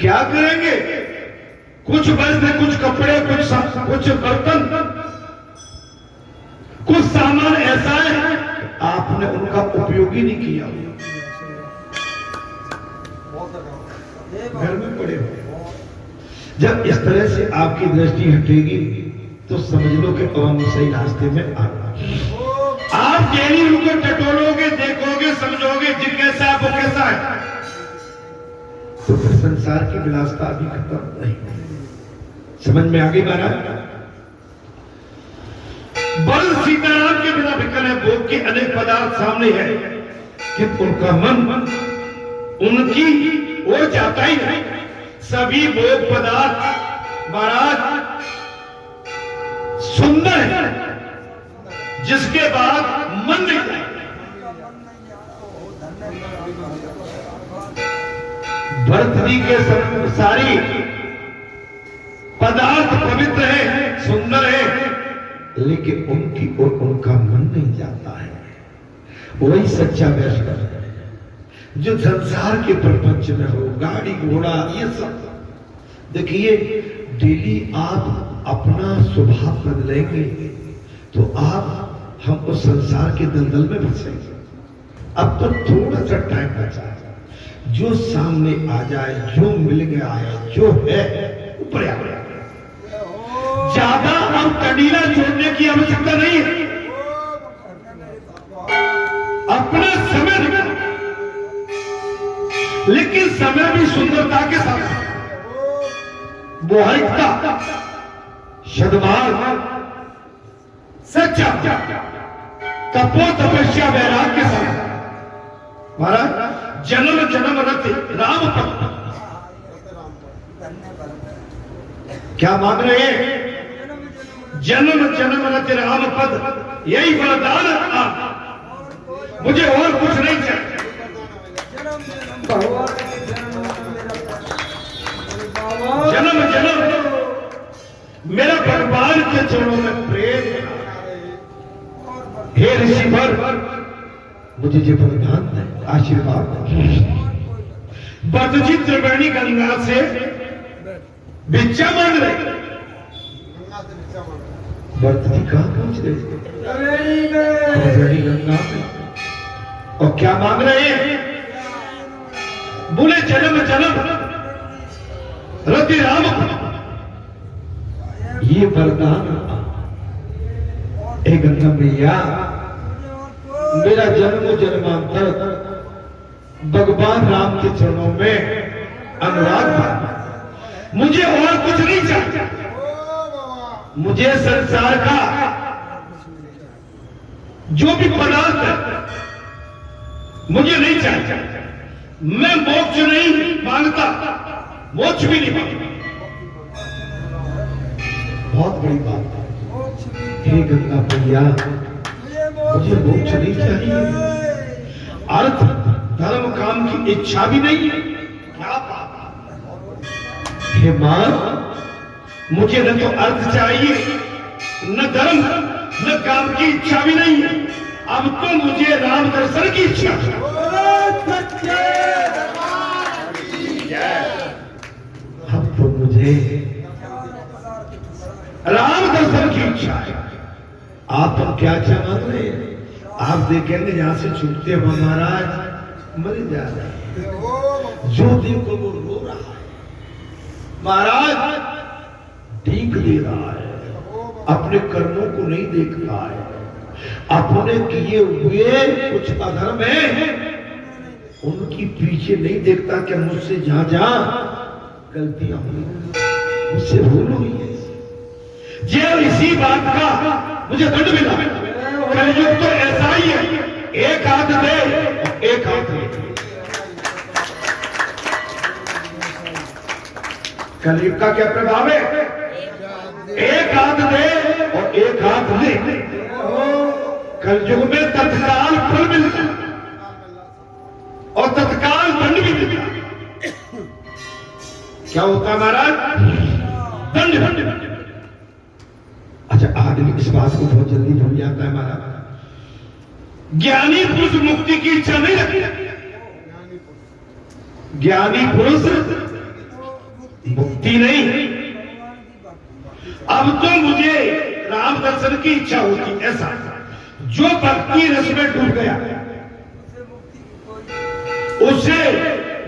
क्या करेंगे? कुछ वस्त्र, कुछ कपड़े, कुछ बर्तन, कुछ सामान ऐसा है आपने उनका उपयोग ही नहीं किया, घर में पड़े हो। जब इस तरह से आपकी दृष्टि हटेगी तो समझ लो कि हम सही रास्ते में आ गए। आप डेली उनको टटोलोगे, देखोगे, समझोगे जी कैसा है वो कैसा है, तो फिर संसार की विलासता अभी खत्म नहीं। समझ में आ गई महाराज? बल सीताराम के बिना विकल है, भोग के अनेक पदार्थ सामने है कि उनका मन उनकी ओर जाता ही नहीं। सभी भोग पदार्थ महाराज सुंदर है, जिसके बाद मन नहीं जाए। भरतरी के सारी पदार्थ पवित्र है, सुंदर है, लेकिन उनकी ओर उनका मन नहीं जाता है। वही सच्चा वैष्णव है जो संसार के प्रपंच में हो, गाड़ी घोड़ा ये सब। देखिए डेली आप अपना स्वभाव बदलेंगे तो हम उस संसार के दलदल में फंसेंगे। अब तो थोड़ा सा टाइम बचा है, जो सामने आ जाए, जो मिल गया है, जो है ऊपर आ गया। ज्यादा अब कड़ीला जोड़ने की आवश्यकता नहीं है। अपना समय निकाल, लेकिन समय भी सुंदरता के साथ, बोहरिकता, सद्भाव, सच्चा, तपो तपस्या, वैराग के साथ महाराज जन्म जन्म रति राम पद। क्या मांग रहे हैं? जन्म जन्म रति राम पद, यही वरदान आप, मुझे और कुछ नहीं चाहिए। जन्म जन्म मेरा भगवान के चरणों में प्रेम। हे ऋषिवर मुझे जो वरदान है, आशीर्वाद बदजी त्रिवेणी गंगा से भिक्षा मांग रहे। बदजी कहां पहुंच रहे? त्रिवेणी गंगा में। और क्या मांग रहे हैं? बोले जन्म जन्म रति राम। ये वरदान हे गंगा मैया, मेरा जन्म जन्मांतर भगवान राम के चरणों में अनुराग था। मुझे और कुछ नहीं चाहिए। मुझे संसार का जो भी पदार्थ है मुझे नहीं चाहिए। मैं मोक्ष नहीं मांगता, मोक्ष भी नहीं मांगता। बहुत बड़ी बात है। हे गंगा मैया, मुझे मोक्ष नहीं चाहिए, अर्थ धर्म काम की इच्छा भी नहीं है। क्या बात! हे मां, मुझे न तो अर्थ चाहिए, न धर्म, न काम की इच्छा भी नहीं है। अब तो मुझे राम दर्शन की इच्छा है। अब तो मुझे राम दर्शन की इच्छा है। आप क्या क्या मांग रहे हैं? आप देखेंगे यहां से छूटते हो महाराज मर जा रहे हैं। जो देखो वो रो रहा है महाराज, देख ले रहा है, अपने कर्मों को नहीं देख रहा है। अपने किए हुए कुछ अधर्म है उनकी पीछे नहीं देखता कि मुझसे जहां जहां गलतियां हुई मुझसे भूल हुई है। जो इसी बात का मुझे दंड मिला। कलयुग तो ऐसा ही है, एक हाथ दे एक हाथ ले। कलयुग का क्या प्रभाव है? एक हाथ दे और एक हाथ ले। कलयुग में तत्काल फल मिलता और तत्काल दंड भी मिलता। क्या होता है महाराज? दंड। अच्छा, आदमी इस बात को बहुत जल्दी भूल जाता है महाराज। ज्ञानी पुरुष मुक्ति की इच्छा नहीं रखता। ज्ञानी पुरुष मुक्ति नहीं, अब तो मुझे राम दर्शन की इच्छा होती। ऐसा जो भक्ति रस में डूब गया उसे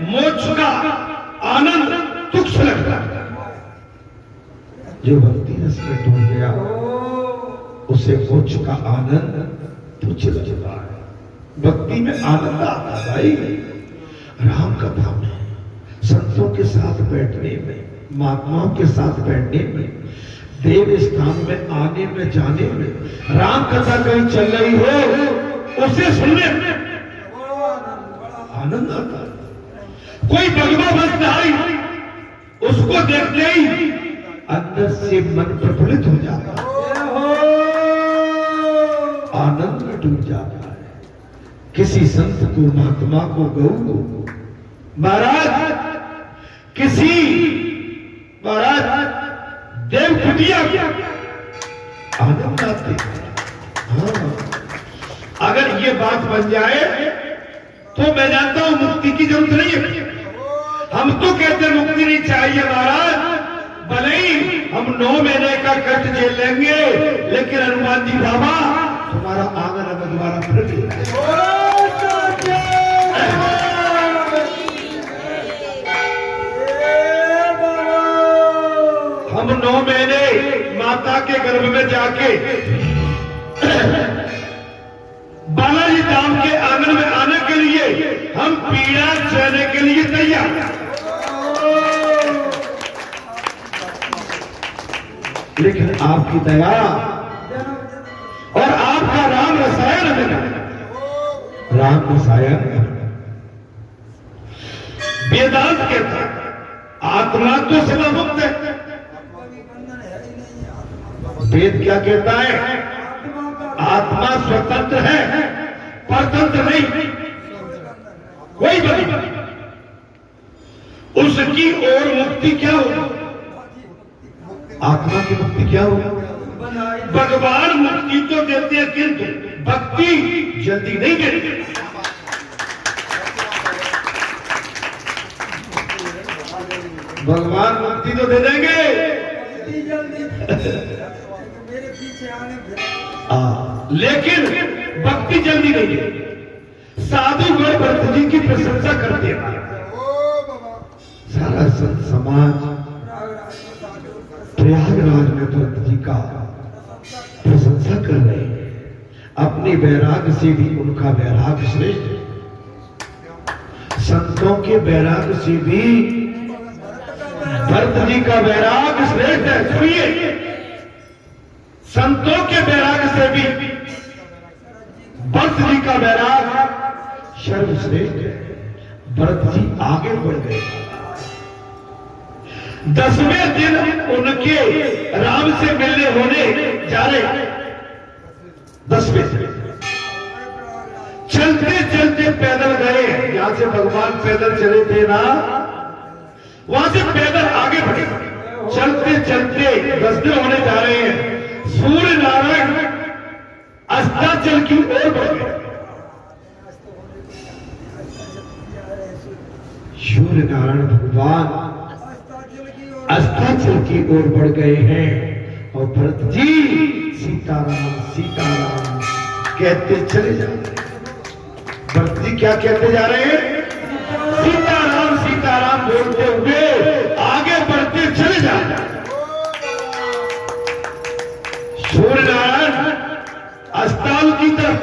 मोक्ष का आनंद तुच्छ लगता है। जो भक्ति रस में डूब गया उसे मोक्ष का आनंद तुच्छ लगता है। भक्ति में आनंद आता है भाई। राम कथा में, संतों के साथ बैठने में, महात्माओं के साथ बैठने में, देव स्थान में आने में जाने में, राम कथा कहीं चल रही हो उसे सुनने में आनंद आता है। कोई भगवा भक्तधारी उसको देखते ही अंदर से मन प्रफुल्लित हो जाता है, आनंद में डूब जाता है। किसी संत को, महात्मा को, गौ को महाराज, किसी महाराज देव कुटिया आनंद आते। हाँ, अगर ये बात बन जाए तो मैं जानता हूं मुक्ति की जरूरत नहीं है। हम तो कहते हैं मुक्ति नहीं चाहिए महाराज, भले ही हम 9 महीने का कष्ट झेल लेंगे, लेकिन हनुमान जी बाबा तुम्हारा आंगन हमें दोबारा फिर लेना। हम 9 महीने माता के गर्भ में जाके बालाजी धाम के आंगन में आने के लिए हम पीड़ा सहने के लिए तैयार। लेकिन आपकी दया और आपका राम रसायन है, राम रसायन वेदांत कहता है आत्मा तो सदा मुक्त है। वेद क्या कहता है? आत्मा स्वतंत्र है, परतंत्र नहीं। कोई बनी उसकी और मुक्ति क्या हो? आत्मा की मुक्ति क्या हो? भगवान मुक्ति तो देते हैं किंतु भक्ति जल्दी नहीं देते। भगवान मुक्ति तो दे देंगे लेकिन भक्ति जल्दी नहीं है। साधु गण भरत जी की प्रशंसा करते हैं। सारा संत समाज प्रयागराज में भरत जी का प्रशंसा कर रहे हैं। अपने वैराग से भी उनका वैराग श्रेष्ठ है। संतों के वैराग से भी भरत जी का वैराग श्रेष्ठ है। सुनिए, संतों के वैराग से भी भरत जी का वैराग सर्वश्रेष्ठ है। भरत जी आगे बढ़ गए। 10वें दिन उनके राम से मिलने होने जा रहे। 10वें दिन चलते चलते पैदल गए। यहां से भगवान पैदल चले थे ना, वहां से पैदल आगे बढ़े। चलते चलते 10 दिन होने जा रहे हैं। सूर्य नारायण अस्ताचल की ओर बढ़ गए। सूर्य नारायण भगवान अस्ताचल की ओर बढ़ गए हैं और भरत जी सीताराम सीताराम कहते चले जा रहे हैं। भरत जी क्या कहते जा रहे हैं? सीताराम सीताराम बोलते हुए आगे बढ़ते चले जा रहे हैं। सूर्यनारायण अस्ताल की तरफ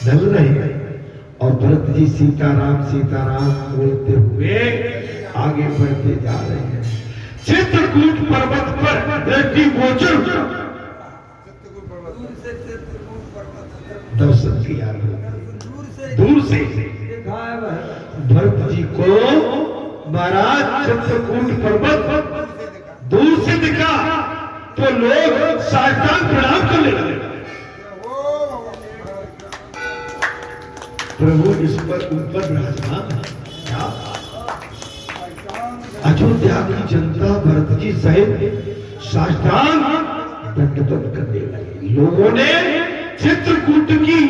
ढल रहे और भरत जी सीताराम सीताराम बोलते हुए आगे बढ़ते जा रहे हैं। चित्रकूट पर्वत पर दृष्टि गोचर दर्शन किया। दूर से भरत जी को महाराज चित्रकूट पर्वत दूर से दिखा तो लोग साष्टांग प्रणाम करने लगे। प्रभु इस पर ऊपर विराजमान है। अयोध्या की जनता भरत जी सहित साष्टांग दंडवत करने लगे। लोगों ने चित्रकूट की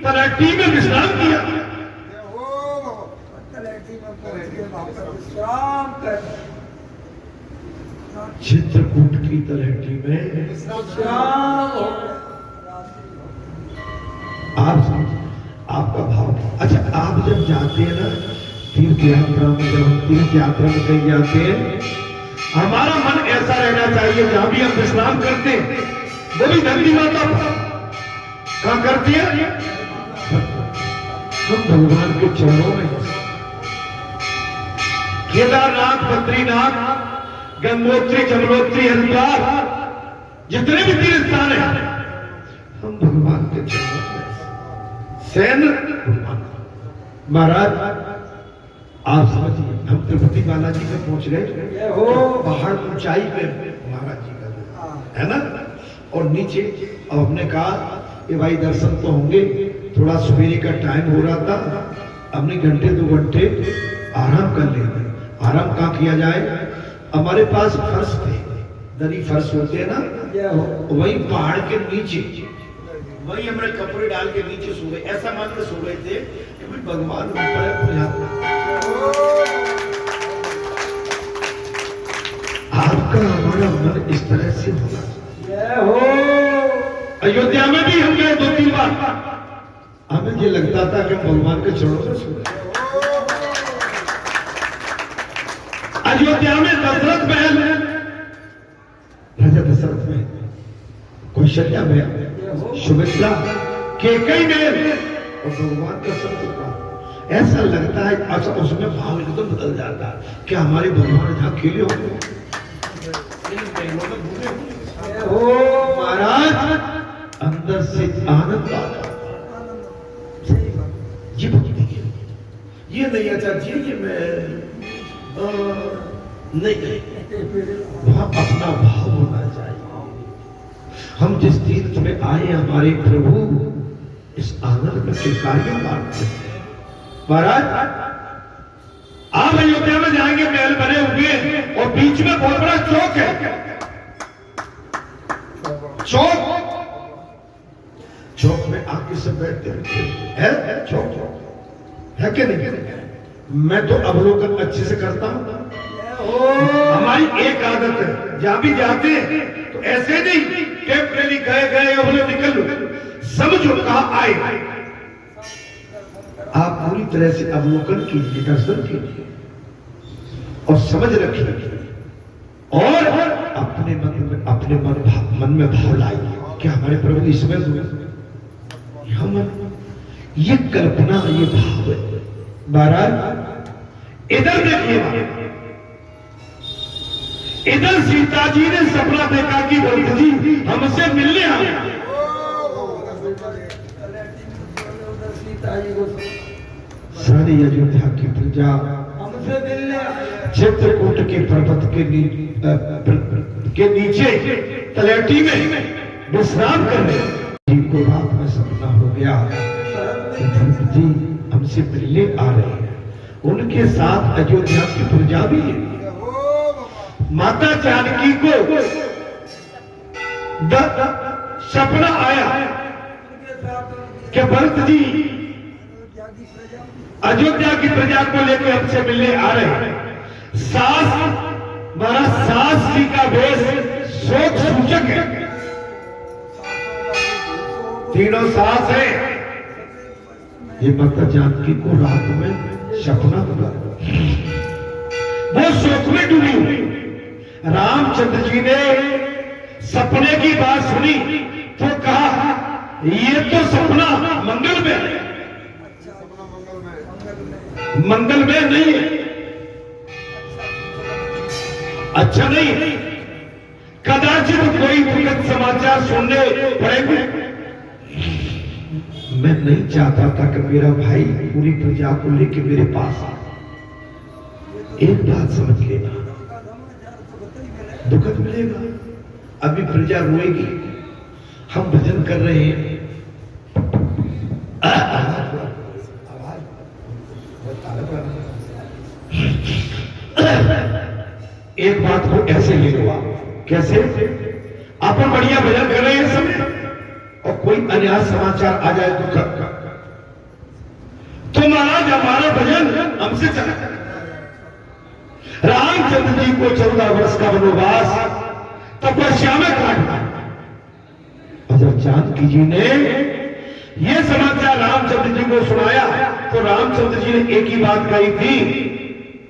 तलहटी में विश्राम किया। चित्रकूट की तलहटी में आपका भाव। अच्छा, आप जब जाते हैं ना तीर्थ यात्रा में, जब हम तीर्थ यात्रा में कहीं जाते हैं, हमारा मन ऐसा रहना चाहिए जहां भी हम विश्राम करते हैं वो भी धरती माता कहां करती है, हम भगवान के चरणों में। केदारनाथ, बद्रीनाथ, गंगोत्री, जमुनोत्री, हरिद्वार, जितने भी तीर्थ स्थान है हम भगवान के चरणों में सैन। महाराज आप समझिए, हम तिरुपति बालाजी में पहुंच गए, पहाड़ ऊंचाई पे महाराज जी का है ना, और नीचे अब हमने कहा कि भाई दर्शन तो होंगे, थोड़ा सवेरे का टाइम हो रहा था, हमने घंटे 2 घंटे आराम कर लेते। आराम कहाँ किया जाए, हमारे पास फर्श थे, दरी फर्श होते हैं ना, वही पहाड़ के नीचे, वही हमने कपड़े डाल के नीचे सो गए। ऐसा मान के सो गए थे कि भाई भगवान ऊपर है, आपका हमारा मन इस तरह से होना। अयोध्या में भी हम गए 2-3 बार, हमें ये लगता था कि हम भगवान के चरणों में सो गए। अयोध्या में दशरथ महल, राजा दशरथ महल, कौशल्या महल, सुमित्रा, कैकेयी महल और भगवान का सब कुछ। ऐसा लगता है, अच्छा उसमें भाव एकदम बदल जाता है कि हमारे भगवान जहां खेले होंगे। महाराज अंदर से आनंद आता, ये भक्ति है। ये नहीं अच्छा जी, ये मैं नहीं, वहां अपना भाव होना चाहिए। हम जिस तीर्थ में आए हमारे प्रभु इस आनंद में के कार्य बांटते हैं। महाराज आप अयोध्या में जाएंगे, महल बने हुए और बीच में बहुत बड़ा चौक है। चौक में आके सब बैठते हैं, चौक है कि नहीं? मैं तो अवलोकन अच्छे से करता हूं। हमारी एक आदत है, जहां भी जाते हैं तो ऐसे नहीं टेम्परेरी गए और बोले निकल लो, समझो कहां आए। आप पूरी तरह से अवलोकन कीजिए, दर्शन कीजिए और समझ रखिए और अपने मन में भाव लाइए कि हमारे प्रभु इसमें हम ये कल्पना, ये भाव है। महाराज इधर देखिए, इधर सीता जी ने सपना देखा कि भरत जी हमसे मिलने आए। सारी अयोध्या की प्रजा हमसे मिलने आए, चित्रकूट के पर्वत के नीचे तलहटी में विश्राम कर रहे। जी को रात में सपना हो गया कि भरत जी हमसे मिलने आ रहे हैं। उनके साथ अयोध्या की प्रजा भी है। माता जानकी को सपना आया कि भरत जी अयोध्या की प्रजा को लेकर हमसे मिलने आ रहे हैं। सास जी का वेश शोक सूचक है, तीनों सास है। ये माता जानकी को रात में सपना हुआ, वो शोक में डूबी हुई। रामचंद्र जी ने सपने की बात सुनी तो कहा ये तो सपना मंगल में है, मंगल में नहीं है, अच्छा नहीं। कदाचित कोई दुखद समाचार सुनने पड़ेंगे। मैं नहीं चाहता था कि मेरा भाई पूरी प्रजा को लेकर मेरे पास आ। एक बात समझ लेना, दुखद मिलेगा, अभी प्रजा रोएगी। हम भजन कर रहे हैं, एक बात को ऐसे ले लो आप, कैसे अपन बढ़िया भजन कर रहे हैं समय और कोई अन्याय समाचार आ जाए तो महाराज हमारा भजन हमसे चला। रामचंद्र जी को 14 वर्ष का वनवास तपस्या में काटना। और जब जानकी जी ने यह समाचार रामचंद्र जी को सुनाया तो रामचंद्र जी ने एक ही बात कही थी,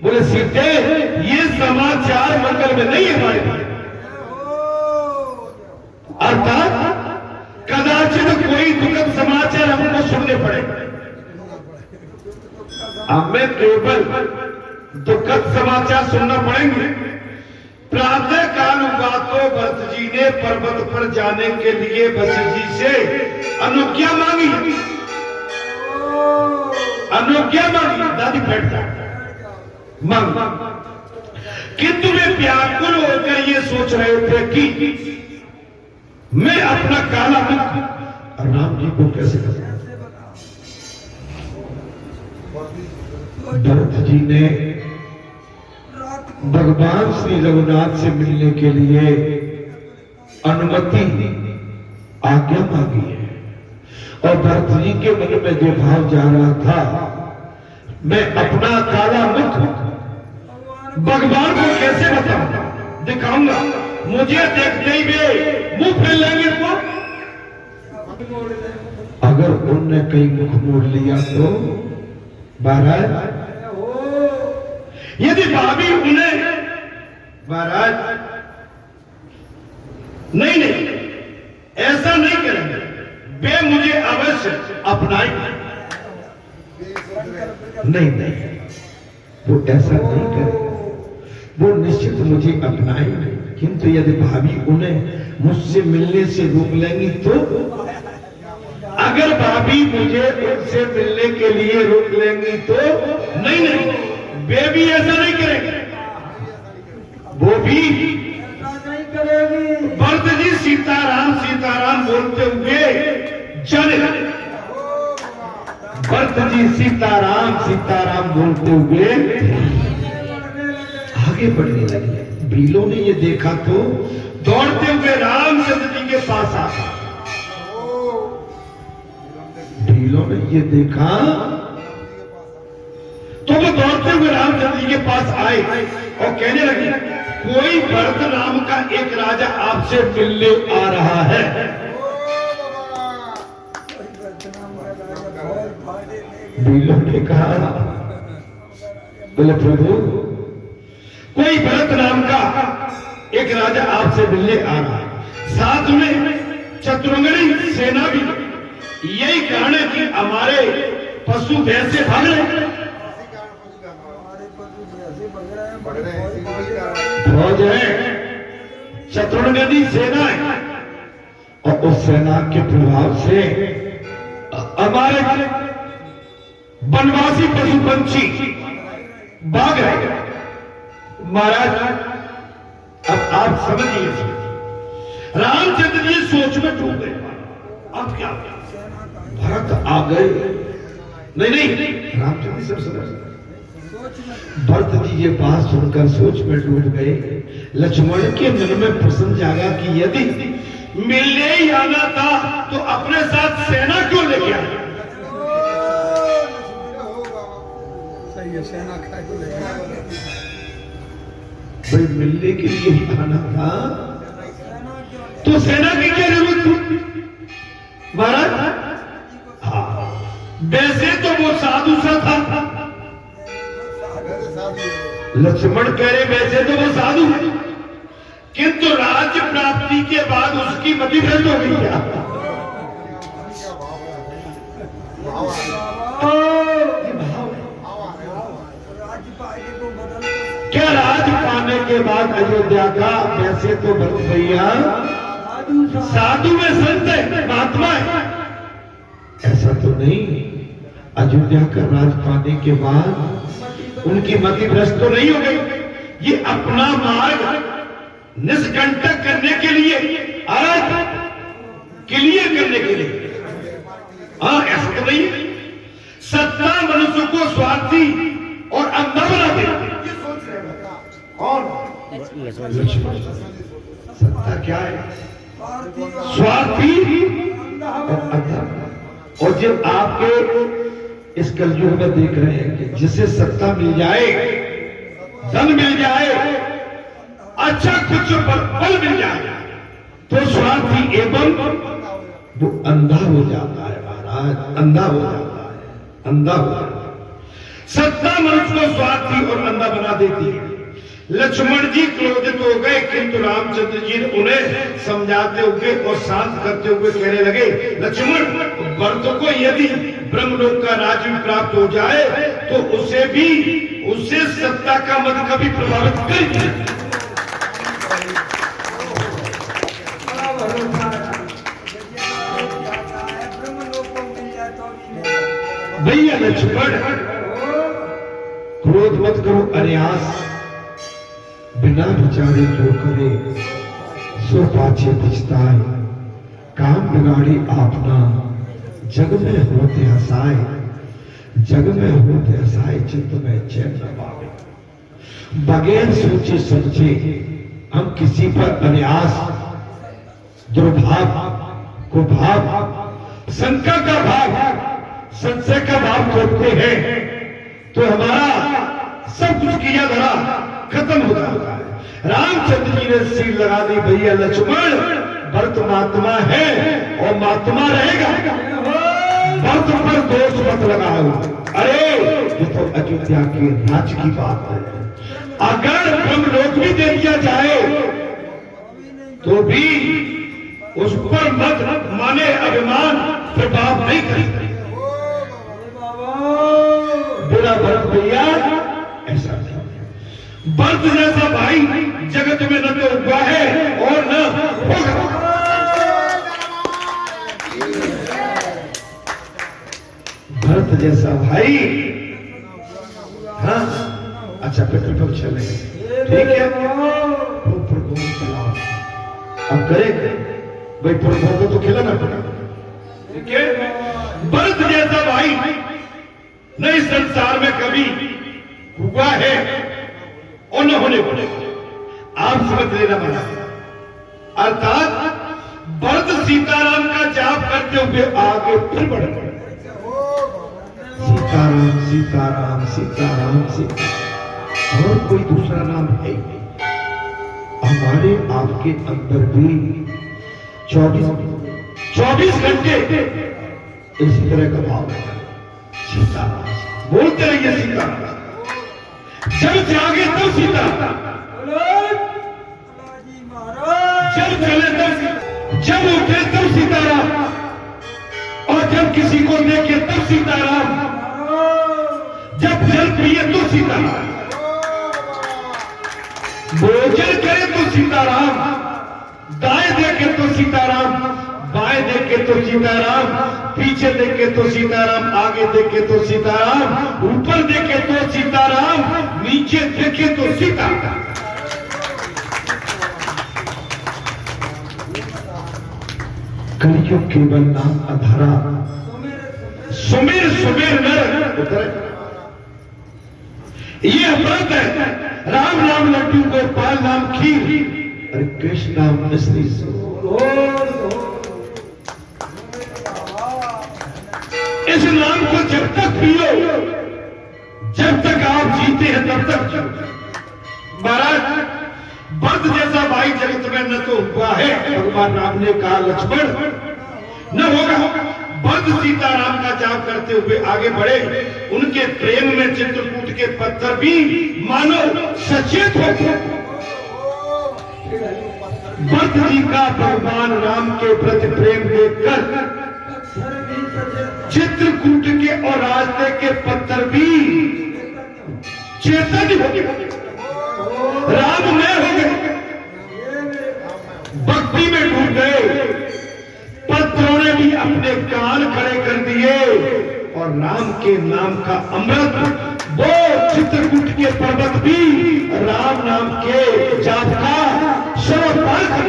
बोले सीते ये समाचार मंगल में नहीं है हमारे लिए, अर्थात कदाचित कोई दुखद समाचार हमको सुनने पड़े। हमें केवल दुखद समाचार सुनना पड़ेंगे। प्रातः काल हुआ तो भरत जी ने पर्वत पर जाने के लिए वशिष्ठ जी से अनुज्ञा मांगी। अनुज्ञा मांगी, दादी बैठ जा मांग। किंतु वे व्याकुल होकर ये सोच रहे थे कि मैं अपना काला मुख राम जी को कैसे बताऊं। भरत जी ने भगवान श्री रघुनाथ से मिलने के लिए अनुमति आज्ञा मांगी है। और भरत जी के मन में जो भाव जा रहा था, मैं अपना काला मुख भगवान को कैसे बताऊंगा, दिखाऊंगा, मुझे देखते ही वे मुंह फेर लेंगे तो अगर उनने कहीं मुख मोड़ लिया तो महाराज, यदि भाभी उन्हें महाराज नहीं ऐसा नहीं करेंगे, वे मुझे अवश्य अपनाएंगे। नहीं वो ऐसा नहीं करेंगे, वो निश्चित मुझे अपनाएंगे। किंतु यदि भाभी उन्हें मुझसे मिलने से रोक लेंगी तो, अगर भाभी मुझे उनसे मिलने के लिए रोक लेंगी तो नहीं वे भी ऐसा नहीं करेंगे, वो भी ऐसा नहीं करेगी। भरत जी सीताराम सीताराम बोलते हुए चले। भरत जी सीताराम सीताराम बोलते हुए आगे बढ़ने लगे। भीलों ने ये देखा तो दौड़ते हुए रामचंद्र जी के पास आ। भीलों ने ये देखा तो वो दौड़ते हुए रामचंद्र जी के पास आए और कहने लगे, कोई भरत नाम का एक राजा आपसे मिलने आ रहा है। भीलों ने कहा, बोले प्रभु, कोई भरत नाम का एक राजा आपसे मिलने आ रहा है, साथ में चतुरंगनी सेना भी। यही कारण है कि हमारे पशु भैंसे भाग रहे, फौज है, चतुरंगनी सेना है, और उस सेना के प्रभाव से हमारे वनवासी पशु पंछी भाग रहे। महाराज अब आप समझिए, रामचंद्र जी सोच में डूब गए। अब क्या भरत आ गए? नहीं रामचंद्र जी सब समझ। भरत जी ये बात सुनकर सोच में डूब गए। लक्ष्मण के मन में प्रश्न जागा कि यदि मिलने ही आना था तो अपने साथ सेना क्यों लेके आए? सही है, सेना खाए तो लेके भाई, मिलने के लिए ही आना था तो सेना की क्या जरूरत थी महाराज? हाँ, वैसे तो वो साधु सा था। लक्ष्मण कह रहे वैसे तो वो साधु, किंतु राज्य प्राप्ति के बाद उसकी मति भ्रष्ट हो गई। क्या राज पाने के बाद अयोध्या का वैसे तो भरत भैया साधु में संत है, महात्मा है, ऐसा तो नहीं। अयोध्या का राज पाने के बाद उनकी मति भ्रष्ट तो नहीं हो गई। ये अपना मार्ग निष्कंटक करने के लिए, क्लियर करने के लिए, हाँ ऐसा तो नहीं। सत्ता मनुष्य को स्वार्थी और अंधा बना दे। और सत्ता क्या है? स्वार्थी और अंधा। और जब आपके इस कलयुग में देख रहे हैं कि जिसे सत्ता मिल जाए, धन मिल जाए, अच्छा कुछ बल मिल जाए, तो स्वार्थी एवं वो अंधा हो जाता है महाराज, अंधा हो जाता है, अंधा हो जाता है। सत्ता मनुष्य को स्वार्थी और अंधा बना देती है। लक्ष्मण जी क्रोधित हो गए, किंतु रामचंद्र जी ने उन्हें समझाते हुए और शांत करते हुए कहने लगे, लक्ष्मण, भरत को यदि ब्रह्मलोक का राज्य प्राप्त हो जाए तो उसे सत्ता का मद कभी प्रभावित करेगी। भैया लक्ष्मण, क्रोध मत करो, अन्यास बिना विचारे जो करे सो पाछे पछताए, काम बिगाड़ी आपना जग में होते हसाए, जग में होते हसाए, चित्त में चैन न पावे। बगैर सोचे समझे हम किसी पर अन्यास, दुर्भाव, कुभाव, शंका का भाव, संशय का भाव करते हैं तो हमारा सब कुछ किया धरा खत्म हो जाता है। रामचंद्र जी ने सिर लगा दी, भैया लक्ष्मण, भरत महात्मा है और महात्मा रहेगा, भरत पर दोष मत लगाओ। अरे ये तो अयोध्या के राज्य की बात है, अगर ब्रह्मलोक भी दे दिया जाए तो भी उस पर मत माने, अभिमान प्रभाव नहीं करेगा। मेरा भरत भैया ऐसा नहीं, भरत जैसा भाई जगत में न तो हुआ है और न होगा। भरत जैसा भाई, हाँ अच्छा पेट्रोल पंप चले, ठीक है, अब करे भाई पेट्रोल तो खिलाना पड़ा, ठीक है। भरत जैसा भाई नहीं संसार में कभी हुआ है और न होने को, आप समझ लेना बना। अर्थात भरत सीताराम का जाप करते हुए आगे फिर बढ़ गए, सीताराम सीताराम सीताराम सीताराम, और कोई दूसरा नाम है हमारे आपके अंदर भी 24 घंटे इसी तरह का भाव है। सीताराम बोलते रहिए, सीताराम, जब जागे तब सीताराम, जब चले तब, जब उठे तब सीताराम, और जब किसी को देखे तब सीताराम, जब जल पिए तो सीताराम, भोजन करे तो सीताराम, दाएं देखे तो सीताराम, बाएं देखे तो सीताराम, पीछे देखे तो सीताराम, आगे देखे तो सीताराम, ऊपर देखे तो सीताराम, नीचे देखे तो सीताराम। कलयुग केवल नाम अधारा, सुमेर सुमेर नर, ये व्रत है। राम नाम लड्डू, गोपाल नाम खीर, अरे कृष्ण नाम मिश्री। इस नाम को जब तक पियो, जब तक आप जीते हैं तब तक। महाराज, भरत जैसा भाई जगत में न तो हुआ है, भगवान राम ने कहा लक्ष्मण न होगा। भरत सीताराम का जाप करते हुए आगे बढ़े, उनके प्रेम में चित्रकूट के पत्थर भी मानो सचेत हो। भरत जी का भगवान राम के प्रति प्रेम देखकर चित्रकूट के और रास्ते के पत्थर भी चेतन हो गए, राम में हो गए, भक्ति में डूब गए। पत्थरों ने भी अपने कान खड़े कर दिए और राम के नाम का अमृत, वो चित्रकूट के पर्वत भी राम नाम के जाप का शोर पार कर।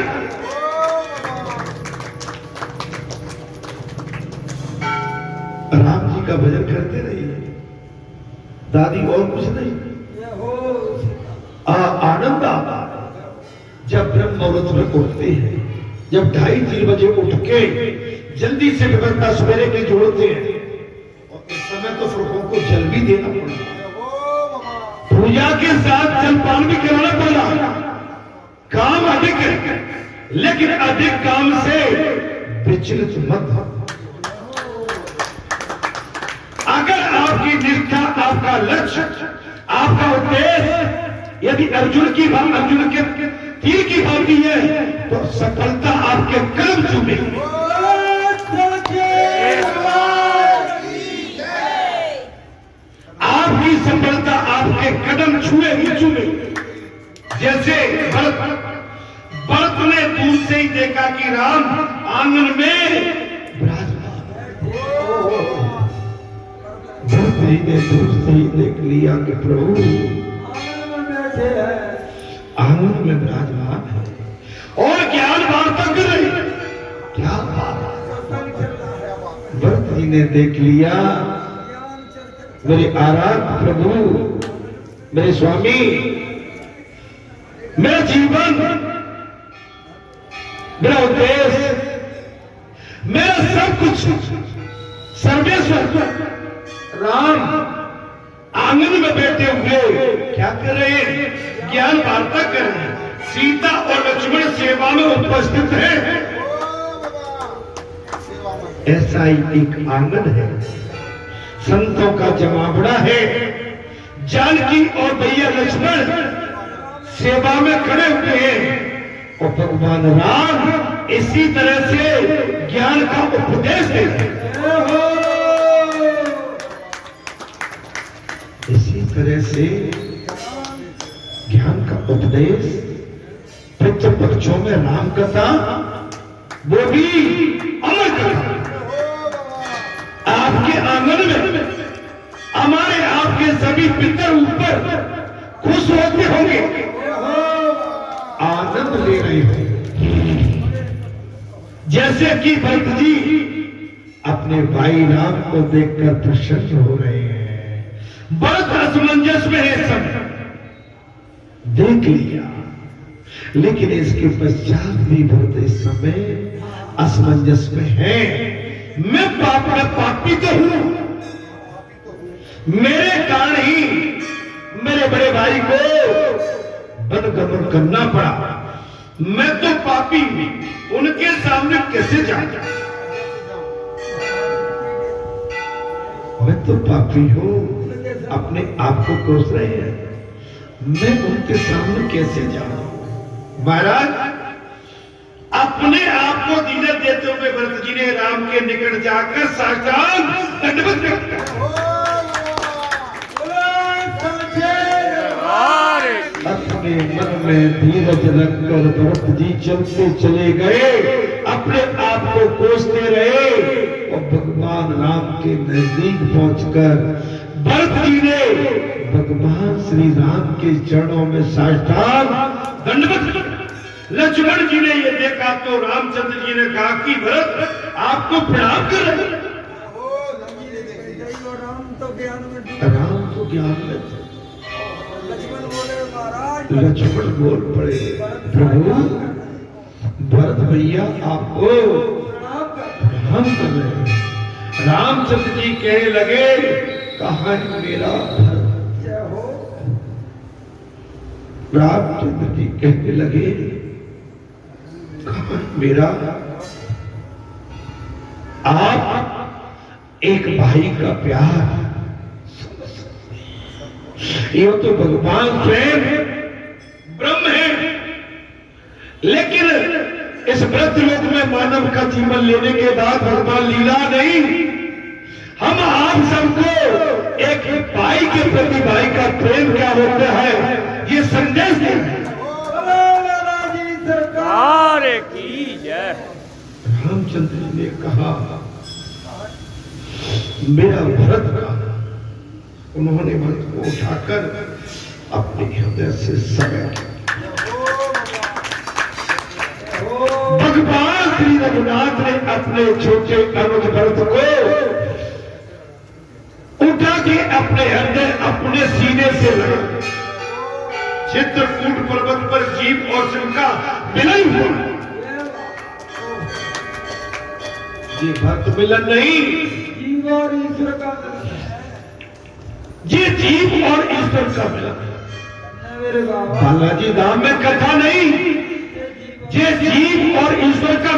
राम जी का भजन करते रहिए, दादी, और कुछ नहीं। आनंद आता जब ब्रह्म मुहूर्त में उठते हैं, जब 2:30-3 बजे उठ के जल्दी से व्यवस्था सवेरे के जोड़ते हैं, और इस समय तो प्रभु को जल भी देना पड़ता है, पूजा के साथ जलपान भी कराना पड़ा। काम अधिक है, लेकिन अधिक काम से विचलित मत हो। अगर आपकी निष्ठा, आपका लक्ष्य, आपका उद्देश्य यदि अर्जुन के तीर की भांति है, तो सफलता आपके कदम चूमेगी। आपकी सफलता आपके कदम चूमेगी। जैसे भरत ने दूर से ही देखा कि राम आंगन में भरत ने दूर से ही देख लिया कि प्रभु आंगन में विराजमान है और ज्ञान वार्ता कर रही। क्या बात! भरत जी ने देख लिया, मेरे आराध्य प्रभु, मेरे स्वामी, मेरा जीवन, मेरा उद्देश्य, मेरा सब कुछ सर्वेश्वर राम आंगन में बैठे हुए क्या कर रहे हैं? ज्ञान वार्ता कर रहे हैं। सीता और लक्ष्मण सेवा में उपस्थित हैं। ऐसा ही एक आंगन है, संतों का जमावड़ा है। जानकी और भैया लक्ष्मण सेवा में खड़े हुए हैं और भगवान राम इसी तरह से ज्ञान का उपदेश देते हैं। इसी तरह से ज्ञान का उपदेश, पितृपक्षों में राम कथा, वो भी अमर कथा। आपके आंगन में हमारे आपके सभी पितर ऊपर खुश होते होंगे, आनंद ले रहे होंगे। जैसे कि भरत जी अपने भाई राम को देखकर प्रसन्न हो रहे हैं। भरत असमंजस में है, सब देख लिया, लेकिन इसके पश्चात भी भरत इस समय असमंजस में है। मैं पापी तो हूं, मेरे कारण ही मेरे बड़े भाई को वनगमन करना पड़ा। मैं तो पापी हूं, उनके सामने कैसे जाऊं? मैं तो पापी हूं, अपने आप को कोस रहे हैं, मैं उनके सामने कैसे जाऊं? महाराज, अपने आप को दीनत देते हुए भरत जी ने राम के निकट जाकर साष्टांग दंडवत किया। अपने मन में धीरज रखकर भरत जी चलते चले गए, अपने आप को कोसते रहे और भगवान राम के नजदीक पहुंचकर भरत जी ने भगवान श्री राम के चरणों में साष्टांग दंडवत। लक्ष्मण जी ने यह देखा तो रामचंद्र जी ने कहा कि भरत आपको प्रणाम कर रहे हैं। राम तो ज्ञान में, लक्ष्मण बोल पड़े, प्रभु भरत भैया आपको प्रणाम कर रहे हैं। रामचंद्र जी कहने लगे, कहाँ है मेरा भरत? रामचंद्र जी कहने लगे, कहाँ मेरा? आप एक भाई का प्यार, ये तो भगवान स्वयं ब्रह्म है, लेकिन इस व्रत लोक में मानव का जीवन लेने के बाद भगवान लीला नहीं, हम आप सबको एक भाई के प्रति भाई का प्रेम क्या होता है ये संदेश दें। सरकार की जय। रामचंद्र जी ने कहा, मेरा भरत का, उन्होंने भरत को उठाकर अपने हृदय से समेट। भगवान श्री रघुनाथ ने अपने छोटे अनुज भरत को उठा के अपने हृदय, अपने सीने से लगा। चित्रकूट पर्वत पर जीव और शिव का मिलन हुआ। ये भक्त मिलन नहीं, जीव और ईश्वर का, ये जीव और ईश्वर का मिलन। बालाजी धाम में कथा नहीं, ये जीव और ईश्वर का